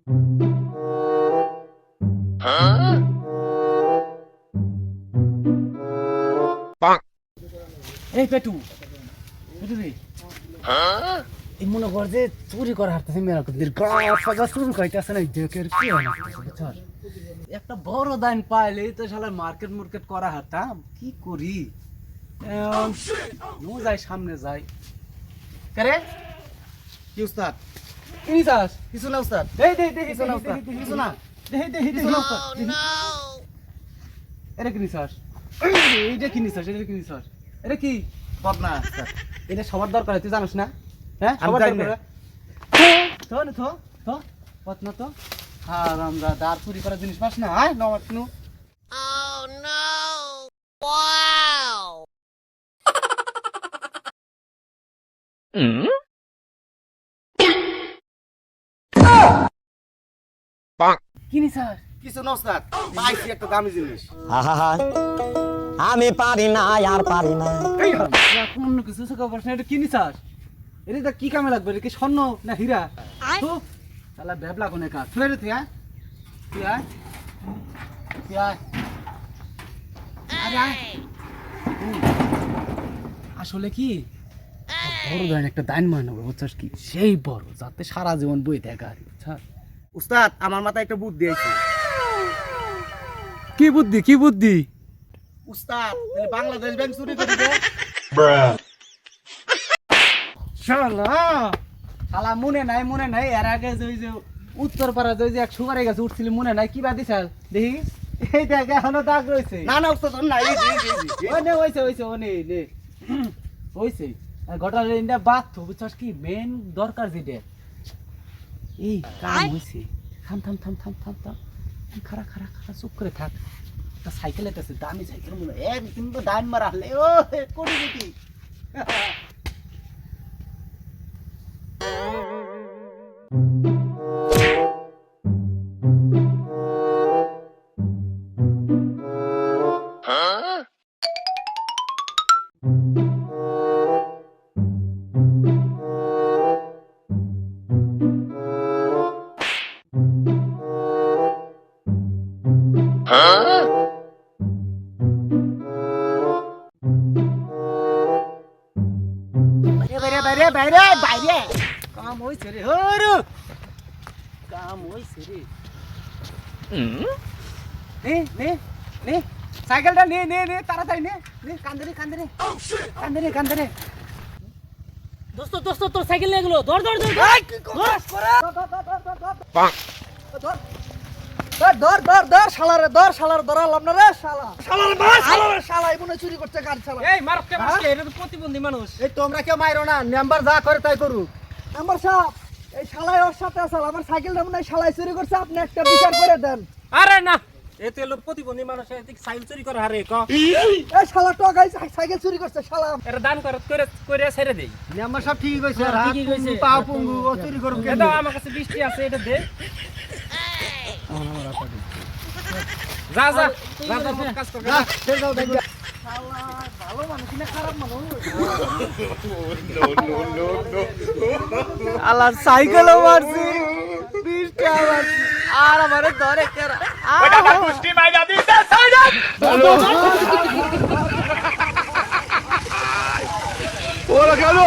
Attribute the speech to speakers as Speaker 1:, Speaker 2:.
Speaker 1: এই পেটু পেটু রে এই মনে কর যে চুরি করে হারতেছে মেরা কুদির গাছ চুরি খাইতেছে না দেখের কি হয় না বুঝছস একটা বড় দান পাইলে তো শালা মার্কেট মার্কেট করা হারতাম কি করি নো যাই সামনে যাই করে
Speaker 2: কি উস্তাদ?
Speaker 1: কি চাস
Speaker 2: কিছু না উস্তাদ।
Speaker 1: এই দে দে
Speaker 2: কিছু না উস্তাদ, কিছু না।
Speaker 1: কিছু না এটা কি নিছাস এইটা কি নিছাস এটা কি নিছাস এটা কি
Speaker 2: পদ্মা উস্তাদ।
Speaker 1: এটা সবার দরকার তুই জানিস না হ্যাঁ
Speaker 2: আমি
Speaker 1: সবার
Speaker 2: জানি না।
Speaker 1: দরকার তো না তো পত্ন তো আর আমরা দাঁড় চুরি করার জিনিস পাস না আয় নমাট নু কি নিছাস
Speaker 2: কিছু না উস্তাদ। পাইছি একটা দামি জিনিস।
Speaker 3: আহা আমি পারি না আর পারি না।
Speaker 1: এখন অন্য কিছু চোখে পড়ছ না এটা কি নিছাস এটা কি কামে লাগবে এটা কি স্বর্ণ না হীরা তো শালা ব্যাবলা কোনে কাজ তুই রে তুই আয় তুই আয় তুই আয় আরে আয় আসলে কি বড় ধরনের একটা দান মনে নেবো বুঝছস কি সেই বড় যাতে সারা জীবন বই দেখা আর বুঝছস
Speaker 2: উস্তাদ আমার মাথায় একটা বুদ্ধি আছে।
Speaker 1: কি বুদ্ধি কি বুদ্ধি
Speaker 2: উস্তাদ তাহলে বাংলাদেশ ব্যাংক চুরি করে দে।
Speaker 1: শালা শালা মনে নাই এর আগে যে ওই যে উত্তরপাড়া যে এক সুগারে গেছে উঠছিল মনে নাই কি বাদি স্যার দেখি এই দেখ এখনো দাগ রয়েছে
Speaker 2: না না উস্তাদ না এই যে, এই যে, এই যে।
Speaker 1: ও নে হইছে ও নে হইছে ঘটনা ইন্ডা বাত তো বুঝছস কি মেন দরকার যেটা এই কাম হইছে থাম খারা চুপ করে থাক একটা সাইকেল এটাছে দামি সাইকেল মনে এক কিন্তু ডাইন মারা হলে ও কোটি কোটি বাইরে কাম হইছে রে হরু কাম হইছে রে নে সাইকেলটা নে তাড়াতাড়ি নে কান্দে রে দোস্ত তোর সাইকেল নিয়ে গেলো ধর
Speaker 2: শালার ধরালাম না রে শালা এই মনে চুরি করতে গাড়ি শালা।
Speaker 1: এই মারকে এটা তো প্রতিবন্ধী মানুষ
Speaker 2: এই তোমরা কেউ মাইরো না, মেম্বার যা করে তাই করুক। মেম্বার সাহেব এই শালাই ওর সাথে আসল আমার সাইকেলটা মনে হয় শালাই চুরি করছে, আপনি একটা বিচার করে দেন।
Speaker 1: আরে না এতে হলো প্রতিবন্ধী মানুষ সাইকেল চুরি করে হারে ক
Speaker 2: এই শালা টগাই সাইকেল চুরি করছে শালা।
Speaker 1: এটা দান করে ছেড়ে দেই
Speaker 2: মেম্বার সাহেব ঠিকই কইছে,
Speaker 1: হ্যাঁ, ঠিকই কইছে।
Speaker 2: পা পঙ্গু ও চুরি করুক কেন?
Speaker 1: এটা আমার কাছে বৃষ্টি আছে এটা দে যা কাজ কর
Speaker 2: না, সে যাও দেখবে। শালা ভালো মানুষ না খারাপ মানুষ?
Speaker 1: আলা সাইকেলও মারছি বৃষ্টি মারছি আর আমারে ধরে কেরা ওটা কুষ্টি মাইরা দিতে সাইডা
Speaker 2: ওরা গেল